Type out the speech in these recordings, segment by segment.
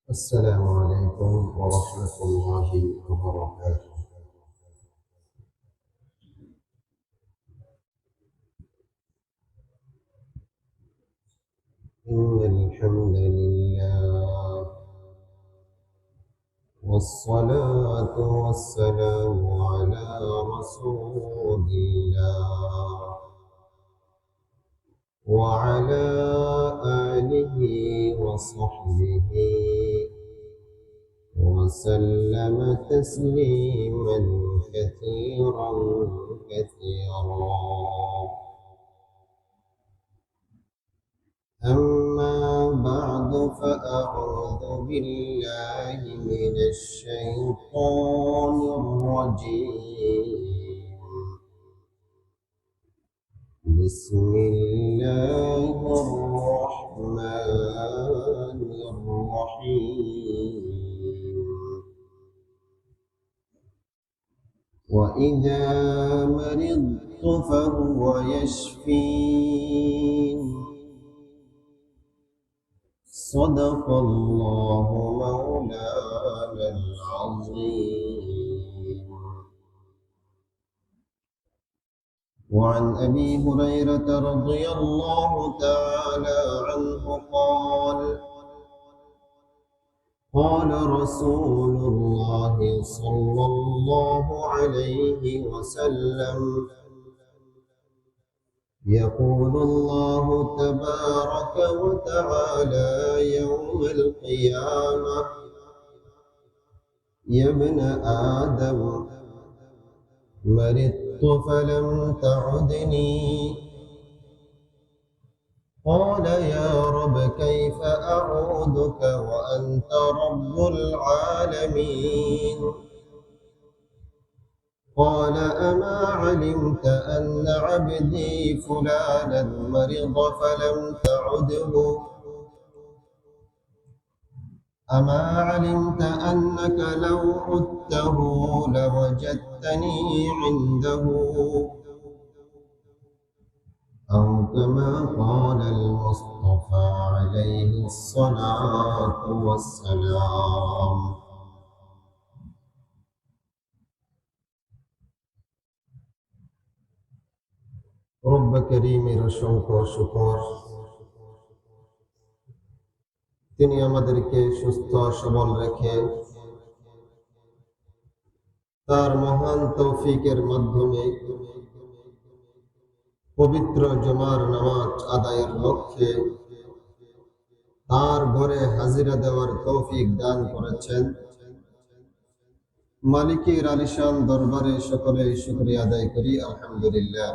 السلام عليكم ورحمة الله وبركاته. إن الحمد لله والصلاة والسلام على رسول الله وعلى آله وصحبه وسلم تسليما كثيرا كثيرا. أما بعد فأعوذ بالله من الشيطان الرجيم. بسم الله الرحمن الرحيم. وإذا مرضت فهو يشفين. صدق الله مولانا العظيم. وعن أبي هريرة رضي الله تعالى عنه قال قال رسول الله صلى الله عليه وسلم يقول الله تبارك وتعالى يوم القيامة يا ابن آدم مرضت فلم تعدني. قال يا رب كيف أعودك وأنت رب العالمين. قال أما علمت أن عبدي فلانا مرض فلم تعده. أما علمت أنك لو عدته لوجدتني عنده. أو كما قال المصطفى عليه الصلاة والسلام. রব্ব করিমের অসংখ্য শুকর, তিনি আমাদেরকে সুস্থ সবল রেখে তার মহান তৌফিকের মাধ্যমে পবিত্র জুমার নামাজ আদায়ের লক্ষ্যে তার ঘরে হাজিরা দেওয়ার তৌফিক দান করেছেন। মালিকের আলিশান দরবারে সকলে শুকরিয়া আদায় করি, আলহামদুলিল্লাহ।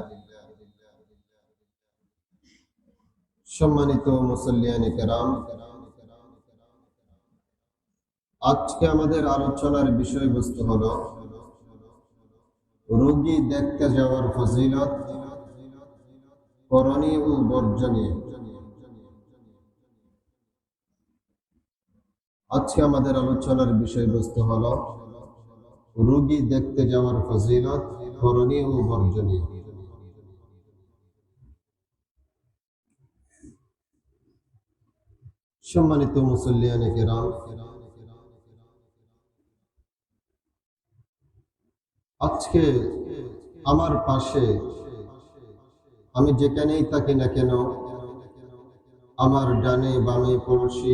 সম্মানিত মুসল্লিয়ানে কেরাম, আজকে আমাদের আলোচনার বিষয়বস্তু হলো রোগী দেখতে যাওয়ার ফজিলত, করণীয় ও বর্জনীয়। আজকে আমাদের আলোচনার বিষয়বস্তু হলো রোগী দেখতে যাওয়ার ফজিলত, করণীয় ও বর্জনীয়। সম্মানিত মুসল্লিয়ানে কেরাম, আজকে আমার পাশে আমি যেখানেই থাকি না কেন, আমার ডানে বামে পড়োশি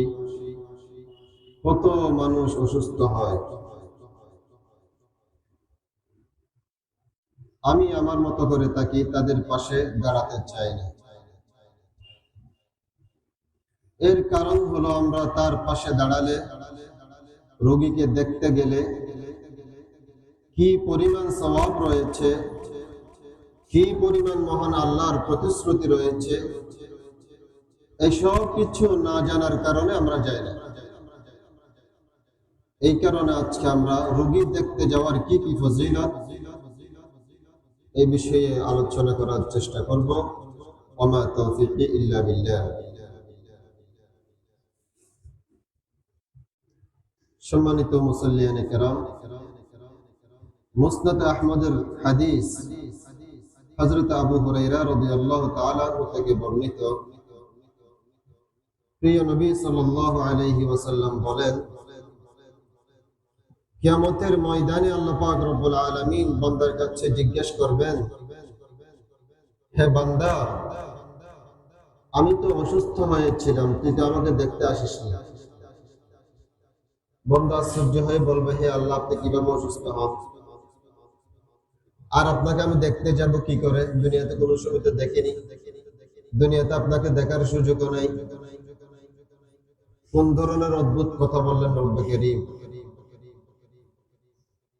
কত মানুষ অসুস্থ হয়। আমি আমার মতো করে থাকি, তাদের পাশে দাঁড়াতে চাই না। এর কারণ হলো আমরা তার পাশে দাঁড়ালে, রোগীকে দেখতে গেলে কি পরিমাণ সওয়াব রয়েছে, কি পরিমাণ মহান আল্লাহর প্রতিশ্রুতি রয়েছে, এইসব কিছু না জানার কারণে আমরা যাই না। এই কারণে আজকে আমরা রোগী দেখতে যাওয়ার কি কি ফজিলত, এই বিষয়ে আলোচনা করার চেষ্টা করব। ওমা তাওফীকি ইল্লা বিল্লাহ। সম্মানিত মুসল্লিয়ানে কেরাম, মুসনাদ আহমদের হাদিস হযরত আবু হুরায়রা রাদিয়াল্লাহু তাআলা থেকে বর্ণিত, প্রিয় নবী সাল্লাল্লাহু আলাইহি ওয়াসাল্লাম বলেন, কিয়ামতের ময়দানে আল্লাহ পাক রব্বুল আলামিন বান্দার কাছে জিজ্ঞেস করবেন, হে বান্দা, আমি তো অসুস্থ হয়েছিলাম, তুই তো আমাকে দেখতে আসিস না। বান্দা আশ্চর্য হয়ে বলবে, হে আল্লাহ, আপনি কিভাবে অসুস্থ হন? আর আপনাকে আমি দেখতে যাব কি করে? দুনিয়াতে কোনো সময় তো দেখিনি, দুনিয়াতে আপনাকে দেখার সুযোগও নাই। কোন ধরনের অদ্ভুত কথা বললেন রব্বে কারীম।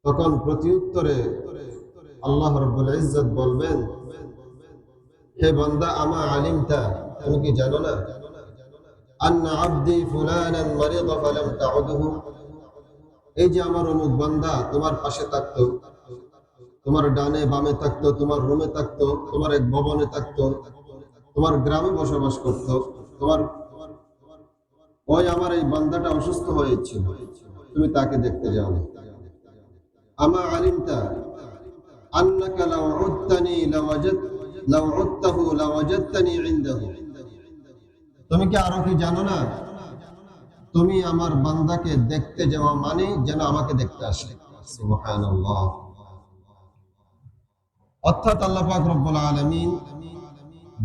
তখন প্রতিউত্তরে আল্লাহ রাব্বুল ইজ্জত বলবেন, হে বান্দা, আমা আলিমতা, তুমি কি জানো না, আন্না আবদি ফুলানান মারিদা ফালাম তাউদহু, এই যে আমার অমুক বান্দা তোমার পাশে থাকতো, তোমার ডানে বামে থাকতো, তোমার রুমে থাকতো, তোমার এক ভবনে থাকতো, তোমার গ্রামে বসবাস করতো, তোমার ওই আমার এই বান্দাটা অসুস্থ হয়েছিল, তুমি তাকে দেখতে যাও না। আমা আলিমতা আন্নাকা লাউ উদ্তানি লাউ উদ্তাহু লাওয়াজাদতানি ইনদাহু, তুমি কি আরো কি জানো না, তুমি আমার বান্দাকে দেখতে যাওয়া মানে যেন আমাকে দেখতে আসে। সুবহানাল্লাহ। অর্থাৎ আল্লাহ পাক রব্বুল আলামিন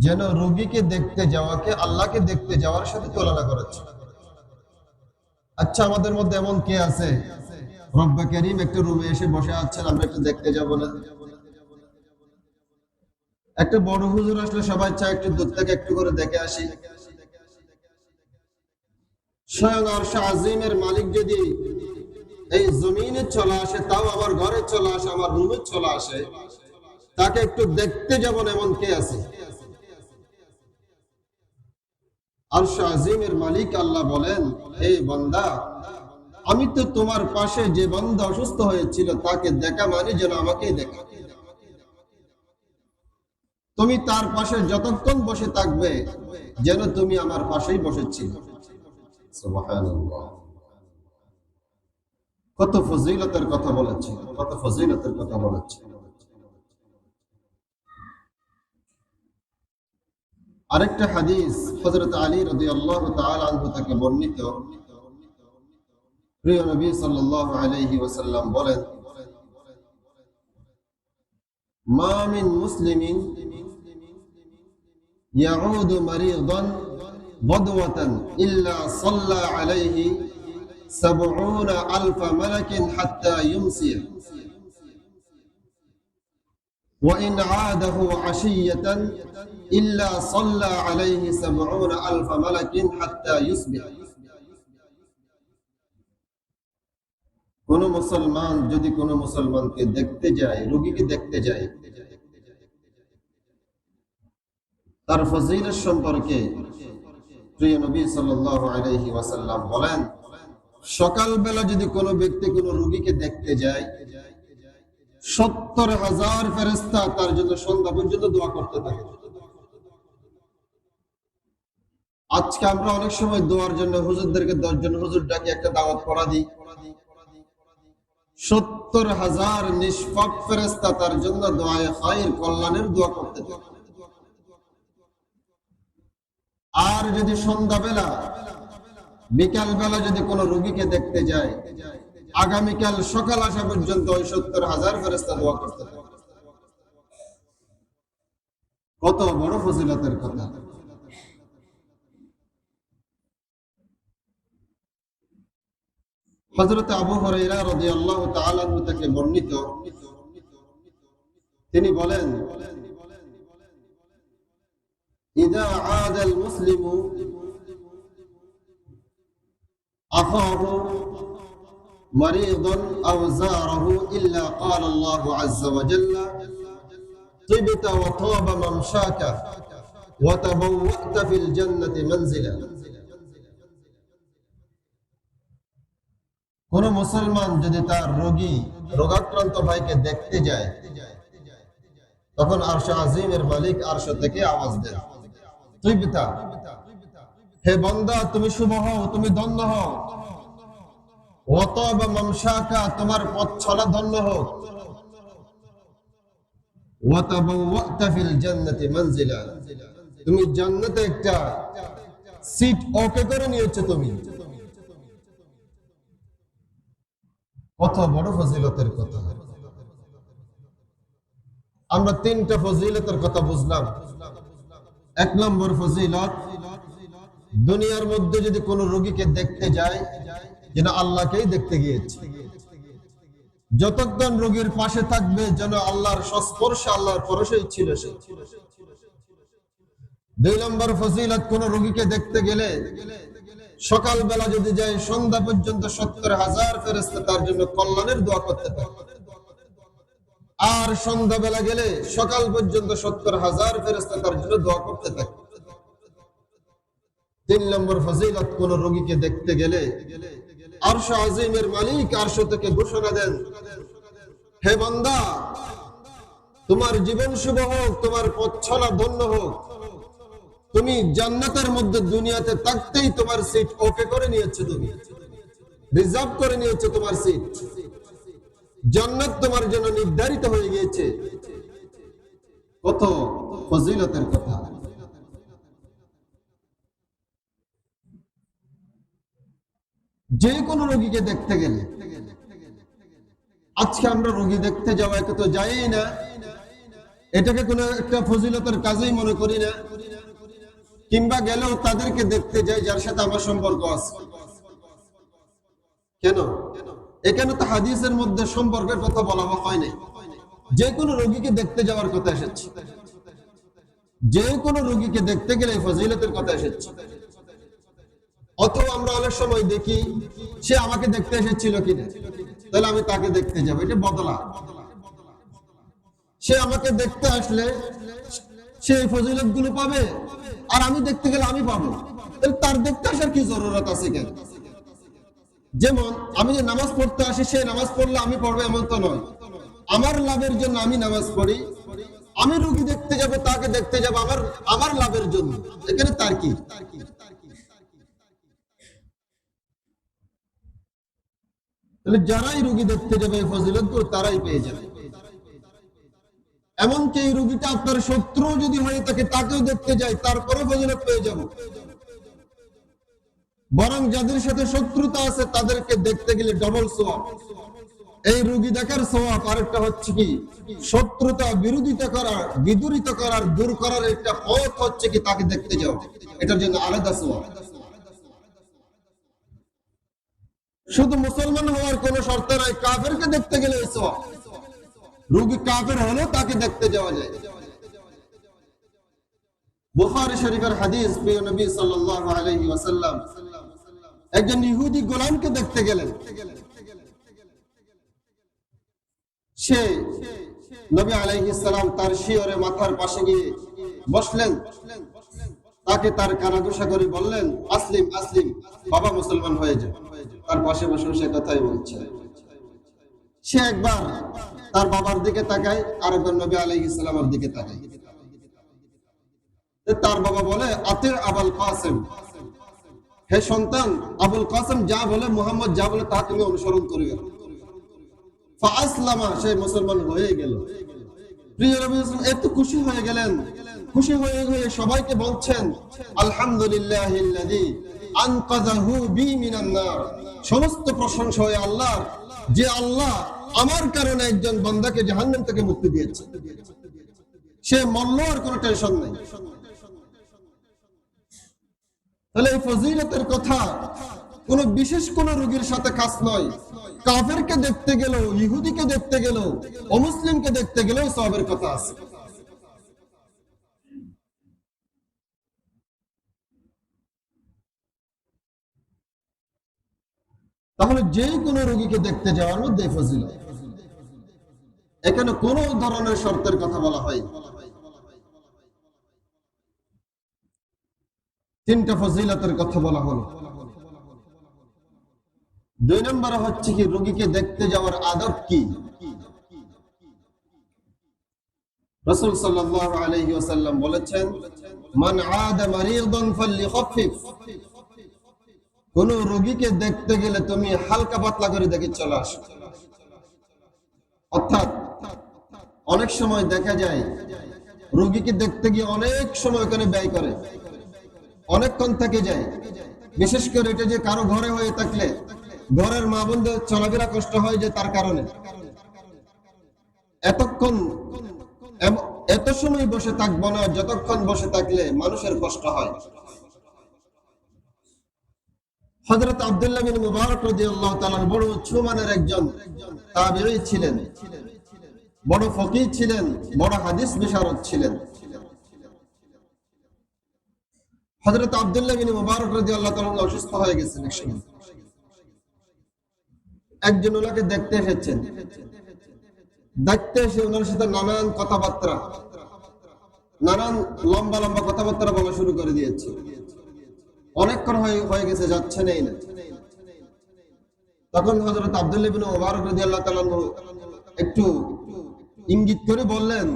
যেন রোগীকে দেখতে যাওয়াকে আল্লাহকে দেখতে যাওয়ার সাথে তুলনা করেছে। আচ্ছা, আমাদের মধ্যে এমন কে আছে রব্বে কারীম একটা রুমে এসে বসে আছেন, আমরা একটু দেখতে যাব না? একটা বড় হুজুর আসলে সবাই চায় একটু দূর থেকে একটু করে দেখে আসি। স্বয়ং আরশ আজিমের মালিক যদি এই জমিনে চলে আসে, তাও আমার ঘরে চলে আসে, আমার রুমে চলে আসে, তাকে একটু দেখতে যাব না এমন কে আছে? আরশ আজিমের মালিক আল্লাহ বলেন, হে বান্দা, আমি তো তোমার পাশে যে বান্দা অসুস্থ হয়েছিল তাকে দেখা মানে যেন আমাকেই দেখা। তুমি তার পাশে যতক্ষণ বসে থাকবে যেন তুমি আমার পাশেই বসেছিল। সুবহানাল্লাহ। কত ফজিলতের কথা বলেছে, কত ফজিলতের কথা বলেছে। আরেকটা হাদিস হযরত আলী রাদিয়াল্লাহু তাআলা আনহু থেকে বর্ণিত, প্রিয় নবী সাল্লাল্লাহু আলাইহি ওয়াসাল্লাম বলেন, মা মিন মুসলিমিন ইয়াউদু মারিদান গাদওয়াতান ইল্লা সাল্লা আলাইহি ৭০,০০০ মালাকিন হাত্তা ইউমসি ওয়া ইন আদাহু আশিয়াতান ইল্লা সাল্লা আলাইহি ৭০,০০০ মালাকিন হাত্তা ইউসবিহ। কোন মুসলমান যদি কোন মুসলমানকে দেখতে যায়, রোগীকে দেখতে যায়, তার ফজিলত সম্পর্কে প্রিয় নবী সাল্লাল্লাহু আলাইহি ওয়াসাল্লাম বলেন, সকালবেলা যদি কোনো ব্যক্তি কোনো রোগীকে দেখতে যায়, ৭০,০০০ ফেরেশতা তার জন্য সন্ধ্যা পর্যন্ত দোয়া করতে থাকে। আজকে আমরা অনেক সময় দোয়ার জন্য হুজুরদেরকে ১০ জন হুজুর ডাকি একটা দাওয়াত পড়া দিই, ৭০,০০০ নিষ্পাপ ফেরেশতা তার জন্য দোয়ায়ে খায়র, কল্যাণের দোয়া করতে থাকে। আর যদি সন্ধ্যাবেলা বিকাল বেলা যদি কোনো রোগীকে দেখতে যায়, আগামীকাল সকাল আসা পর্যন্ত ওই ৭০,০০০ ফেরেশতা দোয়া করতে থাকে। কত বড় ফজিলতের কথা। হযরত আবু হুরায়রা রাদিয়াল্লাহু তাআলা আনহু থেকে বর্ণিত, তিনি বলেন, ইযা আদাল মুসলিমু আখাহু মারিদান আও যারাহু ইল্লা ক্বালা আল্লাহু আযজা ওয়া জাল্লা তিবতা ওয়া তাবা মামশাকা ওয়া তাবাওয়াতা ফিল জান্নাতি মানজিলা। কোন মুসলমান যদি তার রোগাক্রান্ত ভাইকে দেখতে যায়, তখন আরশ আজিমের মালিক আরশ থেকে আওয়াজ দেন, তিবতা, হে বান্দা, তুমি শুভ হও, তুমি ধন্য হও, ওয়া তাবা মামশাকা, তোমার পথ চলা ধন্য হোক, ওয়া তাবাওয়াতা ফিল জান্নাতি মানজিলা, তুমি জান্নাতে একটা সিট ওকে করে নিয়েছো তুমি। কত বড় ফজিলতের কথা। আমরা তিনটা ফজিলতের কথা বুঝলাম। এক নম্বর ফজিলত, দুনিয়ার মধ্যে যদি কোনো রোগীকে দেখতে যায় যেন আল্লাহকেই দেখতে গিয়েছে, যতক্ষণ রোগীর পাশে থাকবে যেন আল্লাহর সংস্পর্শে, আল্লাহর পরশেই ছিল সে। দুই নম্বর ফজিলত, কোন রোগীকে দেখতে গেলে সকালবেলা যদি যায় সন্ধ্যা পর্যন্ত 70,000 ফেরেশতা তার জন্য কল্যাণের দোয়া করতে থাকে, আর সন্ধ্যাবেলা গেলে সকাল পর্যন্ত 70,000 ফেরেশতা তার জন্য দোয়া করতে থাকে। তিন নম্বর ফজিলত, কোন রোগীকে দেখতে গেলে আরশ আজিমের মালিক আরশ থেকে ঘোষণা দেন, হে বান্দা, তোমার জীবন শুভ হোক, তোমার পথ চলা ধন্য হোক, তুমি জান্নাতের মধ্যে দুনিয়াতে থাকতেই তোমার সিট ওকে করে নিয়েছো, তুমি রিজার্ভ করে নিয়েছো তোমার সিট, জান্নাত তোমার জন্য নির্ধারিত হয়ে গিয়েছে। কত ফজিলতের কথা। যে কোনো রোগীকে দেখতে গেলে, আজকে আমরা রোগী দেখতে যাওয়া একে তো যাই না, এটাকে কোনো একটা ফজিলতের কাজেই মনে করি না, কিংবা গেলেও তাদেরকে দেখতে যাই যার সাথে আমার সম্পর্ক আছে। কেন? এখানে তো হাদিসের মধ্যে সম্পর্কের কথা বলা হয় নাই, যে কোনো রোগীকে দেখতে যাওয়ার কথা এসেছে, যে কোনো রোগীকে দেখতে গেলে ফজিলতের কথা এসেছে। অথবা আমরা অনেক সময় দেখি সে আমাকে দেখতে এসেছিল কিনা, তাহলে আমি তাকে দেখতে যাবো, এটা বদলা। সে আমাকে দেখতে আসলে সে ফজিলত গুলো পাবে, আর আমি দেখতে গেলে আমি পাবো, তাহলে তার দেখতে আসার কি জরুরত আছে কেন? যেমন আমি যে নামাজ পড়তে আসি, সে নামাজ পড়লে আমি পড়বো এমন তো নয়, আমার লাভের জন্য আমি নামাজ পড়ি, আমি রোগী দেখতে যাব, তাকে দেখতে যাব আমার লাভের জন্য, এখানে তার কি? তাহলে যারাই রোগী দেখতে যাবে এই ফজিলত গুলো তারাই পেয়ে যাবে। এমনকি এই রোগীটা আপনার শত্রু যদি হয়ে থাকে, তাকেও দেখতে যায়, তারপরে ফজিলত পেয়ে যাব। বরং যাদের সাথে শত্রুতা আছে তাদেরকে দেখতে গেলে ডবল সওয়াব। এই রোগী দেখার সওয়াব, আরেকটা হচ্ছে কি শত্রুতা বিরোধিতা করা, বিদূরিত করার, দূর করার একটা পথ হচ্ছে কি তাকে দেখতে যাও, এটার জন্য আলাদা সওয়াব। শুধু মুসলমান হওয়ার কোন শর্ত নাই, কাফেরকে দেখতে গেলে এই সওয়াব। রোগী কাফের হলেও তাকে দেখতে যাওয়া যায়। বুখারী শরীফের হাদিস, প্রিয় নবী সাল্লাল্লাহু আলাইহি ওয়াসাল্লাম একজন ইহুদি গোলামকে দেখতে গেলেন। সে নবী আলাইহিস সালাম তার শিয়রে মাথার পাশে গিয়ে বসলেন, তাকে তার কানাঘুষা করে বললেন, আসলিম আসলিম, বাবা মুসলমান হয়ে যায়। তার পাশে বসে সে কথাই বলছে। সে একবার তার বাবার দিকে তাকায়, আরেকবার নবী আলাইহিস সালামের দিকে তাকায়। তার বাবা বলে, আতে আবুল কাসিম, হে সন্তান, আবুল কাসিম যা বলে, মুহাম্মদ যা বলে তা তুমি অনুসরণ করবে। ফাসলামা, সে মুসলমান হয়ে গেল। প্রিয় নবী এত খুশি হয়ে গেলেন, খুশি হয়ে সবাইকে বলছেন, আলহামদুলিল্লাহিল্লাযী আনকাযাহু বি মিনান নার, সমস্ত প্রশংসা হয় আল্লাহর, যে আল্লাহ আমার কারণে একজন বান্দাকে জাহান্নাম থেকে মুক্তি দিয়েছে। সে মরল, আর কোনো টেনশন নাই। তাহলে এই ফজিলতের কথা কোন বিশেষ কোন রোগীর সাথে খাস নয়, কাফেরকে দেখতে গেল, ইহুদিকে দেখতে গেল, অমুসলিমকে দেখতে গেলেও সওয়াবের কথা আছে। তাহলে যে কোনো রোগীকে দেখতে যাওয়ার মধ্যে ফজিলত, এখানে কোন ধরনের শর্তের কথা বলা হয়। তিনটা ফজিলতের কথা বলা হলো। দুই নম্বর হচ্ছে কি রোগীকে দেখতে যাওয়ার আদব কি। রাসূল সাল্লাল্লাহু আলাইহি ওয়াসাল্লাম বলেছেন, মান আদা মারিদান ফালইখাফিফ, কোন রোগীকে দেখতে গেলে তুমি হালকা পাতলা করে দেখে চলে আসো। অর্থাৎ অনেক সময় দেখা যায় রোগীকে দেখতে গিয়ে অনেক সময় ওখানে ব্যয় করে, অনেকক্ষণ থেকে যায়। বিশেষ করে এটা যে কারো ঘরে হয়ে থাকলে ঘরের মা বোনদের চলাফেরা কষ্ট হয় যে তার কারণে এতক্ষণ এত সময় বসে থাকবো না, যতক্ষণ বসে থাকলে মানুষের কষ্ট হয়। হযরত আব্দুল্লাহ বিন মুবারক রাদিয়াল্লাহু তাআলা বড় উঁচু মানের একজন তাবেঈ ছিলেন, বড় ফকিহ ছিলেন, বড় হাদিস বিশারদ ছিলেন। হযরত আব্দুল্লাহ বিন মুবারক রাদিয়াল্লাহু তাআলা অসুস্থ হয়ে গেছেন একসময়। একজন ওনাকে দেখতে এসেছেন। দেখতে এসে ওনার সাথে নানান কথাবার্তা, নানান লম্বা লম্বা কথাবার্তা বলা শুরু করে দিয়েছে। অনেকক্ষণ হয়ে গেছে, যাচ্ছে নেই না। তখন হযরত আব্দুল্লাহ ইবনে মুবারক রাদিয়াল্লাহু তাআলা একটু ইঙ্গিত করে বললেন,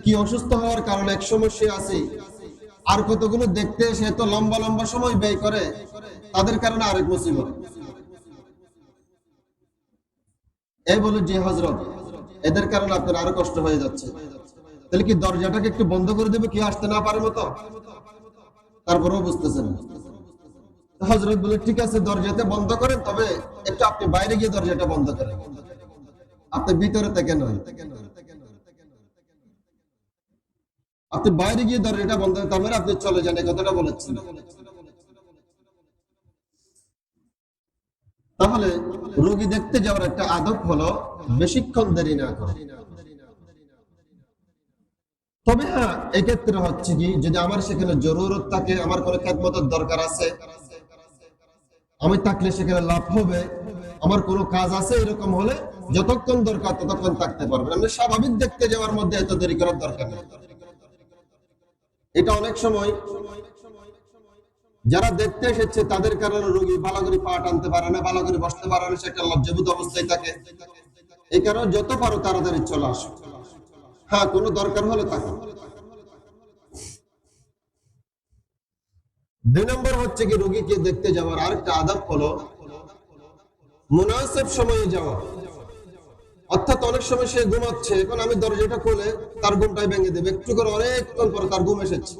কি অসুস্থ হওয়ার কারণে এক সমস্যা আছে, আর কতগুলো দেখতে এসে এত লম্বা লম্বা সময় ব্যয় করে, তাদের কারণে আরেক মুসিবত। এই বলে, যে হযরত, এদের কারণে আপনার আরো কষ্ট হয়ে যাচ্ছে, তাহলে কি দরজাটাকে একটু বন্ধ করে দেবে, কি আসতে না পারে মতো? তারপরেও বুঝতেছেন। হযরত বলে, ঠিক আছে দরজাটা বন্ধ করেন, তবে একটু আপনি বাইরে গিয়ে দরজাটা বন্ধ করেন, আপনি ভিতরে থেকে নয়। আপনি বাইরে গিয়ে দরজাটা বন্ধ করেন, তারপরে আপনি চলে যান, এই কথাটা বলেছেন। তাহলে রোগী দেখতে যাওয়ার একটা আদব হলো বেশিক্ষণ দেরি না করা। তবে হ্যাঁ, এক্ষেত্রে হচ্ছে কি, যদি আমার সেখানে জরুরত থাকে, আমার কোনো খেদমতের দরকার আছে, আমি থাকলে সেখানে লাভ হবে, আমার কোনো কাজ আছে, এরকম হলে যতক্ষণ দরকার ততক্ষণ থাকতে পারবেন। আমরা স্বাভাবিক দেখতে যাওয়ার মধ্যে এত দেরি করার দরকার নেই। এটা অনেক সময় যারা দেখতে এসেছে তাদের কারণে রোগী ভালো করে পা টানতে পারে না, ভালো করে বসতে পারে না, সেটা লজ্জাবোধ অবস্থায় থাকে। এই কারণে যত পারো তাড়াতাড়ি চলে আসো। হ্যাঁ, কোনো দরকার হলে থাকো। 2 নম্বর হচ্ছে কি, রোগীকে দেখতে যাওয়ার আরেকটা আদব হলো মুনাসিব সময়ে যাওয়া। অর্থাৎ অনেক সময় সে ঘুমাচ্ছে, এখন আমি দরজাটা খুলে তার ঘুমটাই ভেঙে দেবে, একটু করে অনেকক্ষণ পরে তার ঘুম এসেছে।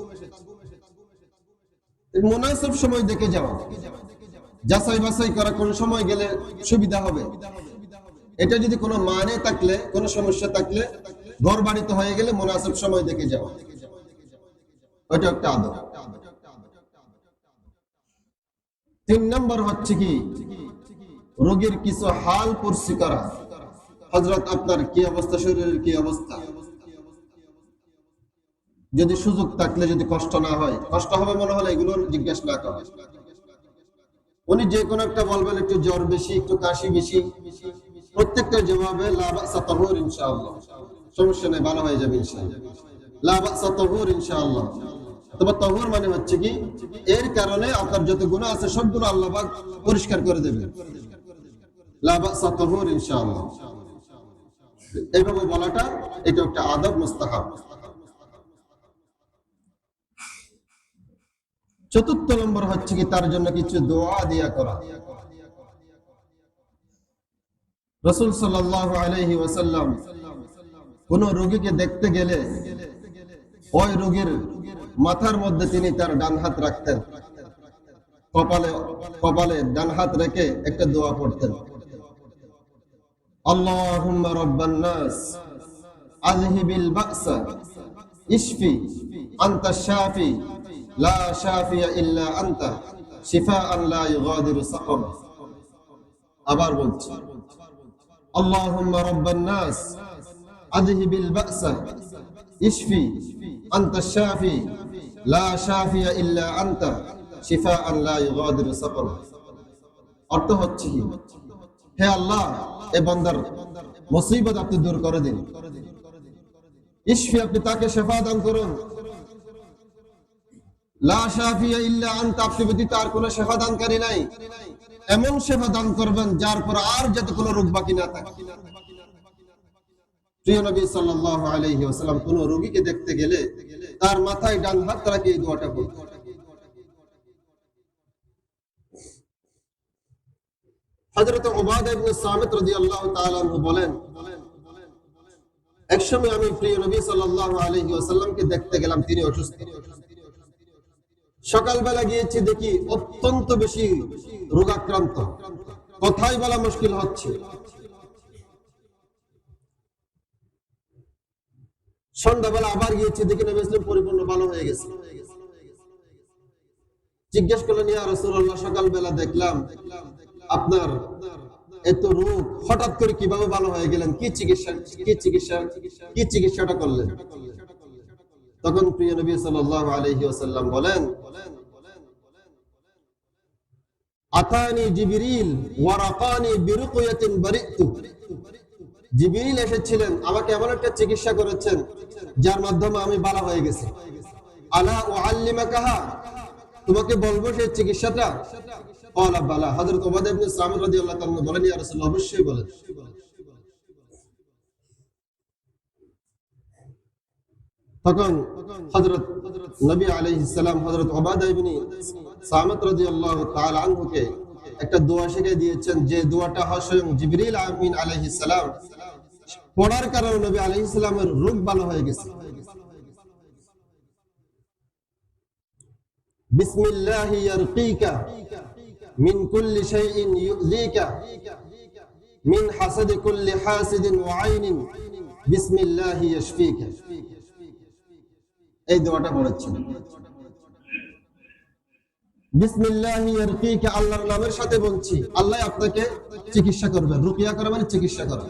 মুনাসিব সময় দেখে যাওয়া, যাচাই বাছাই করা কোন সময় গেলে সুবিধা হবে। এটা যদি কোনো মানে থাকলে, কোনো সমস্যা থাকলে, ঘর বাড়িতে হয়ে গেলে মুনাসিব সময় দেখে যাওয়া, ওইটা একটা আদব। 3 নম্বর হচ্ছে কি, রোগীর কিছু হাল পরিচয় করা। হযরত আপনার কি অবস্থা, শরীরের কি অবস্থা, যদি সুযোগ থাকলে, যদি কষ্ট না হয়, কষ্ট হবে মনে হলে এগুলো জিজ্ঞেস না করা। উনি যে কোনো একটা বলবেন, একটু জ্বর বেশি, একটু কাশি বেশি, প্রত্যেকটা জবাবে লা বা'সা তাহুর ইনশাআল্লাহ, সমস্যা নেই, ভালো হয়ে যাবে ইনশাআল্লাহ। লা বা'সা তাহুর ইনশাআল্লাহ। তবে তাহুর মানে হচ্ছে কি, এর কারণে আপনার যত গুনাহ আছে সবগুলো আল্লাহ পাক পরিষ্কার করে দেবেন। লা বা'সা তাহুর ইনশাআল্লাহ, এইভাবে বলাটা এটা একটা আদব, মুস্তাহাব। 4 নম্বর হচ্ছে কি, তার জন্য কিছু দোয়া দিয়া করা। রাসূল সাল্লাল্লাহু আলাইহি ওয়াসাল্লাম কোন রোগীকে দেখতে গেলে ওই রোগীর মাথার মধ্যে তিনি তার ডান হাত রাখতেন, কপালে ডান হাত রেখে একটা দোয়া পড়তেন, আল্লাহুম্মা রাব্বান নাস আযহিবিল বা'সা ইশফি আনতা শাফি লা শাফিয়া ইল্লা আনতা শিফাআন লা ইউগাদিরু সাকামা। আবার বলছি, আল্লাহুম্মা রাব্বান নাস আযহিবিল বা'সা ইশফি আনতা শাফি লা শাফিয়া ইল্লা আনতা শিফাআন লা ইউগাদিরু সাকামা। অর্থ হচ্ছে কি, হে আল্লাহ, এই বান্দার মুসিবত আপনি দূর করে দিন। ইশফি, আপনি তাকে শিফা দান করুন। লা শাফিয়া ইল্লা আনতা, আপনি ব্যতীত আর কোনো শিফা দানকারী নাই। এমন শিফা দান করবেন যার পর আর যাতে কোনো রোগ বাকি না থাকে। প্রিয় নবী সাল্লাল্লাহু আলাইহি ওয়াসাল্লাম কোন রোগীকে দেখতে গেলে তার মাথায় ডান হাত রেখে এই দোয়াটা করতেন। হযরত উবাদা ইবনে সামিত রাদিয়াল্লাহু তাআলা আনহু বলেন, একসময় আমি প্রিয় নবী সাল্লাল্লাহু আলাইহি ওয়াসাল্লামকে দেখতে গেলাম, তিনি অসুস্থ। সকালবেলা গিয়েছি, দেখি অত্যন্ত বেশি রোগাক্রান্ত, কথাই বলা মুশকিল হচ্ছে। সন্ধ্যাবেলা আবার গিয়েছি, দেখি নবী ইসলাম পরিপূর্ণ ভালো হয়ে গেছে। জিজ্ঞেস করলেন, ইয়া রাসূলুল্লাহ, সকালবেলা দেখলাম আপনার এত রোগ, হঠাৎ করে কিভাবে ভালো হয়ে গেলেন? কি চিকিৎসাটা করলেন? তখন প্রিয় নবী সাল্লাল্লাহু আলাইহি ওয়াসাল্লাম বলেন, আতানি জিবরিল ওয়া রাকানি বিরুকয়াতিন বারিতু। জিবরিল এসেছিলেন, আমাকে এমন একটা চিকিৎসা করেছেন যার মাধ্যমে আমি ভালো হয়ে গেছি। আলা উআল্লিমাকাহা, তোমাকে বলবো সেই চিকিৎসাটা? ক্বালা বালা। হযরত উবাদা ইবনে সামিত রাদিয়াল্লাহু তাআলা বলেন, ইয়া রাসূলুল্লাহ, অবশ্যই বলেন। তখন হযরত নবী আলাইহিস সালাম হযরত উবাদা ইবনে সামিত রাদিয়াল্লাহু তাআলা আনহুকে একটা দোয়া শিখিয়ে দিয়েছেন, যে দোয়াটা স্বয়ং জিবরিল আমিন আলাইহিস সালাম পড়ার কারণে নবী আলাইহিস সালামের রোগ ভালো হয়ে গেছে। বিসমিল্লাহি ইয়ারকিকা মিন কুল্লি শাইইন ইউযিকা মিন হাসাদি কুল্লি হাসিদিন ওয়া আইনিন বিসমিল্লাহি ইয়াশফিকা। এই দোয়াটা পড়েছেন। বিসমিল্লাহি ইয়ারকিকা, আল্লাহর নামের সাথে বলছি, আল্লাহ আপনাকে চিকিৎসা করবেন। রুকিয়া করা মানে চিকিৎসা করা।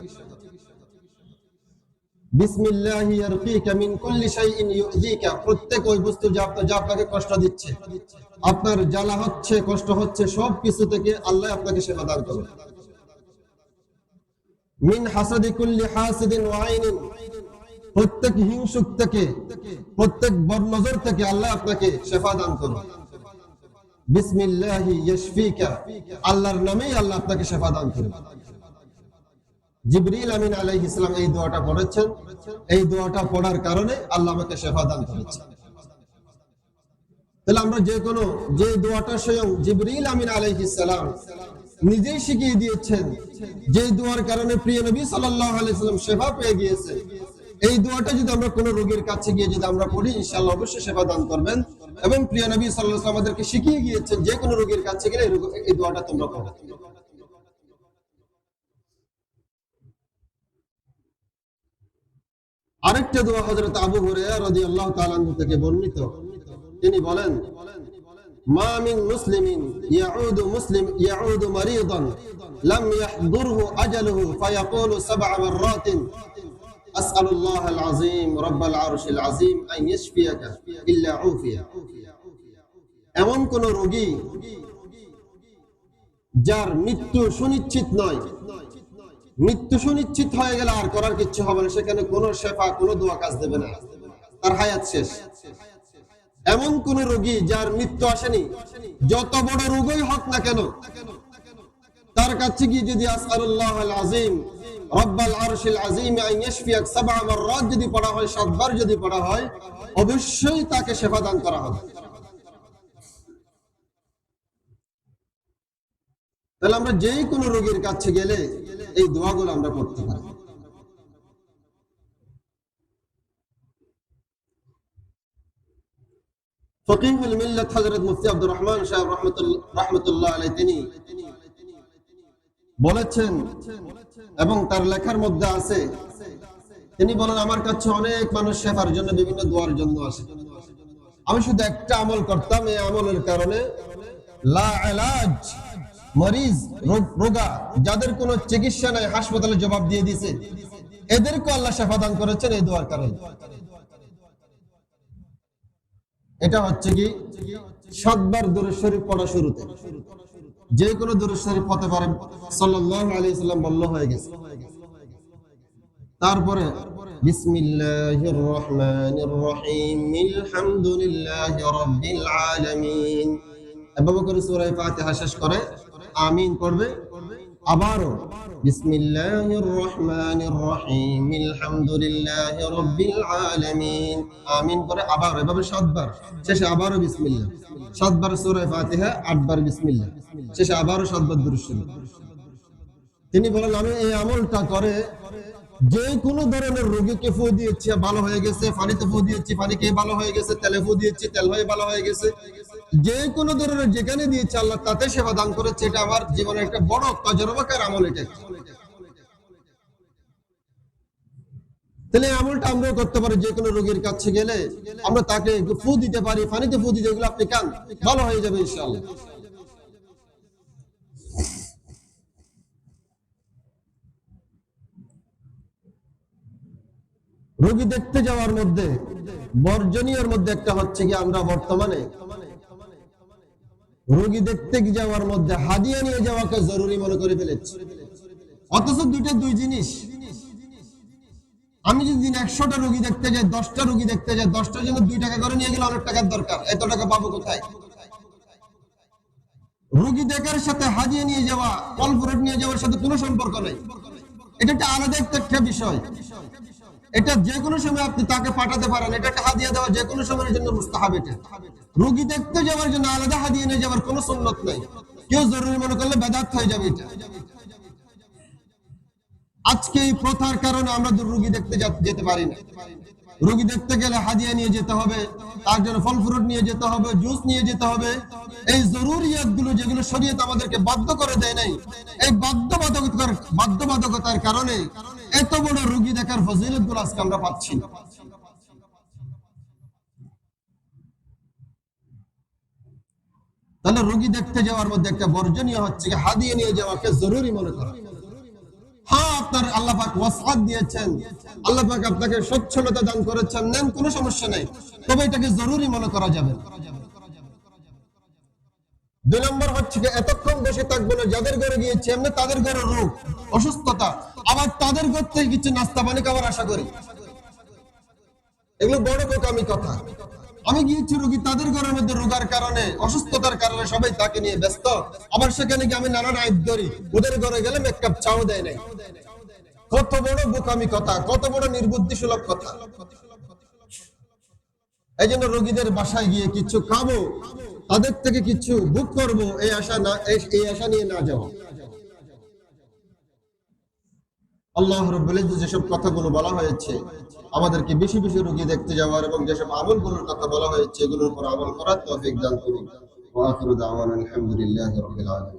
বিসমিল্লাহি ইয়ারকিকা মিন কুল্লি শাইইন ইউযিকা, প্রত্যেক ওই বস্তু যা আপনাকে কষ্ট দিচ্ছে, আপনার জ্বালা হচ্ছে, কষ্ট হচ্ছে, সব কিছু থেকে আল্লাহ আপনাকে সেবা দান করবে। মিন হাসাদি কুল্লি হাসিদিন ওয়া আইনিন, প্রত্যেক হিংসুক থেকে, প্রত্যেক বদনজর থেকে আল্লাহ আপনাকে শেফা দান করবে। বিসমিল্লাহি ইয়াশফিকা, আল্লাহর নামেই আল্লাহ আপনাকে শেফা দান করবে। জিবরিল আমিন আলাইহিস সালাম এই দোয়াটা পড়েছেন, এই দোয়াটা পড়ার কারণে আল্লাহ আমাকে শেফা দান করেছেন। তাহলে আমরা যে দোয়াটা স্বয়ং জিবরিল আমিন আলাইহিস সালাম নিজেই শিখিয়ে দিয়েছেন, যে দোয়ার কারণে প্রিয় নবী সাল্লাল্লাহু আলাইহি ওয়াসাল্লাম শেফা পেয়ে গিয়েছে, এই দোয়াটা যদি আমরা কোনো রোগীর কাছে গিয়ে যদি আমরা পড়ি, ইনশাআল্লাহ অবশ্যই শেফা দান করবেন। এবং প্রিয় নবী সাল্লাল্লাহু আলাইহি ওয়াসাল্লাম আমাদেরকে শিখিয়ে গিয়েছেন, যে কোনো রোগীর কাছে গেলে এই দোয়াটা তোমরা পড়ো। আরেকটা দোয়া হযরত আবু হুরায়রা রাদিয়াল্লাহু তাআলা আনহু থেকে বর্ণিত, তিনি বলেন, মা মিন মুসলিমিন ইয়াউদু মারিদান লাম ইয়াহদুরহু আজালুহু ফায়াকুলু সাব'a মাররাতিন আসআলুল্লাহাল আযীম রাব্বাল আরশিল আযীম আন ইয়াশফিয়াকা ইল্লা উফিয়া। এমন কোন রোগী যার মৃত্যু সুনিশ্চিত নয়, মৃত্যু সুনিশ্চিত হয়ে গেলে আর করার কিছু হবে না, সেখানে কোনো শেফা, কোনো দোয়া কাজ দেবে না, তার হায়াত শেষ। এমন কোন রোগী যার মৃত্যু আসেনি, যত বড় রোগই হোক না কেন, তার কাছে গিয়ে যদি আসআলুল্লাহাল আযীম রাব্বাল আরশিল আযীম আন ইয়াশফিয়াক সাব'a মাররাত যদি পড়া হয়, 7 বার যদি পড়া হয়, অবশ্যই তাকে শেফা দান করা হবে। তাহলে আমরা যে কোনো রোগীর কাছে গেলে এই দোয়াগুলো আমরা পড়তে পারি। ফকিহুল মিল্লাত হযরত মুফতি আব্দুর রহমান সাহেব রাহমাতুল্লাহ আলাইহি তিনি বলেছেন, এবং তার লেখার মধ্যে আছে, তিনি বলেন, আমার কাছে অনেক মানুষ শেফার জন্য, বিভিন্ন দোয়ার জন্য আসে। আমি শুধু একটা আমল করতাম, এই আমলের কারণে লা ইলাজ, মরিজ, রোগা, যাদের কোনো চিকিৎসা নাই, হাসপাতালে জবাব দিয়ে দিয়েছে, এদেরকে আল্লাহ শেফা দান করেছেন এই দোয়ার কারণে। এটা হচ্ছে কি 7 বার দুরূদ শরীফ পড়া শুরুতে, যে কোনো দুরূদ শরীফ পড়তে পারেন, সাল্লাল্লাহু আলাইহি সাল্লাম বলল হয়ে গেছে। তারপরে বিসমিল্লাহির রহমানির রহিম আলহামদুলিল্লাহি রাব্বিল আলামিন, এভাবে করে সূরা ফাতিহা শেষ করে আমিন পড়বে। আবারও বিসমিল্লাহির রহমানির রহিম আলহামদুলিল্লাহি রাব্বিল আলামিন, আমিন করে আবার এভাবে 7 বার, শেষে আবারও বিসমিল্লাহ, 7 বার সূরা ফাতিহা, 8 বার বিসমিল্লাহ, শেষে আবারও 7 বার দুরূদ শরীফ। তিনি বলেন, আমি এই আমলটা করে যে কোনো ধরনের রোগীকে ফু দিয়েছি, ভালো হয়ে গেছে, পানিতে ফু দিয়েছি, পানি খেয়ে ভালো হয়ে গেছে, তেলে ফু দিয়েছি, তেল হয়ে ভালো হয়ে গেছে, যে কোনো ধরনের যেখানে দিয়েছে আল্লাহ তাতে সেবা দান করেছে, এটা আমার জীবনের একটা বড় তজরবাকার আমল। এটা তাহলে আমলটা আমরাও করতে পারি। যে কোনো রোগীর কাছে গেলে আমরা তাকে একটু ফু দিতে পারি, পানিতে ফু দিতে, এগুলো আপনি খান, ভালো হয়ে যাবে ইনশাআল্লাহ। রোগী দেখতে যাওয়ার মধ্যে বর্জনীয়ের মধ্যে একটা হচ্ছে কি, আমরা বর্তমানে রোগী দেখতে যাওয়ার মধ্যে হাদিয়া নিয়ে যাওয়াকে জরুরি মনে করে ফেলেছি। অথচ দুইটা দুই জিনিস। আমি যদি দিন 100টা রোগী দেখতে যাই, 10টা রোগী দেখতে যাই, 10টার জন্য 2 টাকা করে নিয়ে গেলে অনেক টাকার দরকার, এত টাকা পাবো কোথায়? রোগী দেখার সাথে হাদিয়া নিয়ে যাওয়া, ফল ফ্রুট নিয়ে যাওয়ার সাথে কোনো সম্পর্ক নেই। এটা একটা আলাদা একটা বিষয়। এটা যে কোনো সময় আপনি তাকে পাঠাতে পারেন, এটা একটা হাদিয়া দেওয়া যে কোনো সময়ের জন্য মুস্তাহাব। এটা রোগী দেখতে যাওয়ার জন্য আলাদা হাদিয়া নিয়ে যাওয়ার কোনো সুন্নত নেই। কেউ জরুরি মনে করলে বেদাত হয়ে যাবে। এটা আজকে এই প্রথার কারণে আমরা রোগী দেখতে যেতে পারি না। রোগী দেখতে গেলে হাদিয়া নিয়ে যেতে হবে, তার জন্য ফল ফ্রুট নিয়ে যেতে হবে, জুস নিয়ে যেতে হবে। এই জরুরিয়াত গুলো যেগুলো শরীয়ত আমাদেরকে বাধ্য করে দেয় নাই, এই বাধ্যবাধকতার কারণে এত বড় রোগী দেখার ফজিলত গুলো আজকে আমরা পাচ্ছি। তাহলে রোগী দেখতে যাওয়ার মধ্যে একটা বর্জনীয় হচ্ছে হাদিয়া নিয়ে যাওয়াকে জরুরি মনে করা। হ্যাঁ, আপনার আল্লাহ পাক ওয়াসআত দিয়েছেন, আল্লাহ পাক আপনাকে সচ্ছলতা দান করেছেন, নেন, কোনো সমস্যা নেই, তবে এটাকে জরুরি মনে করা যাবে। 2 নম্বর হচ্ছে এতক্ষণ বসে থাকবো না। যাদের ঘরে গিয়েছে এমনি তাদের ঘরে রোগ অসুস্থতা, আবার তাদের ঘর থেকে কিছু নাস্তা পানি খাবার আশা করি, এগুলো বড় বোকামি কথা। আমি গিয়েছি রোগী, তাদের ঘরের মধ্যে রোগার কারণে, অসুস্থতার কারণে সবাই তাকে নিয়ে ব্যস্ত, আবার সেখানে গিয়ে আমি নানান আইব ধরি, ওদের ঘরে গেলে এক কাপ চাও দেয় নাই। কত বড় বোকামি কথা, কত বড় নির্বুদ্ধিসুলভ কথা। এই জন্য রোগীদের বাসায় গিয়ে কিছু খাবো, তাদের থেকে কিছু বুক করবো, এই আশা নিয়ে না যাওয়া। আল্লাহ রাব্বুল ইজ্জত যেসব কথাগুলো বলা হয়েছে, আমাদেরকে বেশি বেশি রোগী দেখতে যাওয়ার এবং যেসব আমলগুলোর কথা বলা হয়েছে এগুলোর উপর আমল করার তৌফিক দান করুন। ওয়া আখিরু দাওয়ানা আলহামদুলিল্লাহি রাব্বিল আলামিন।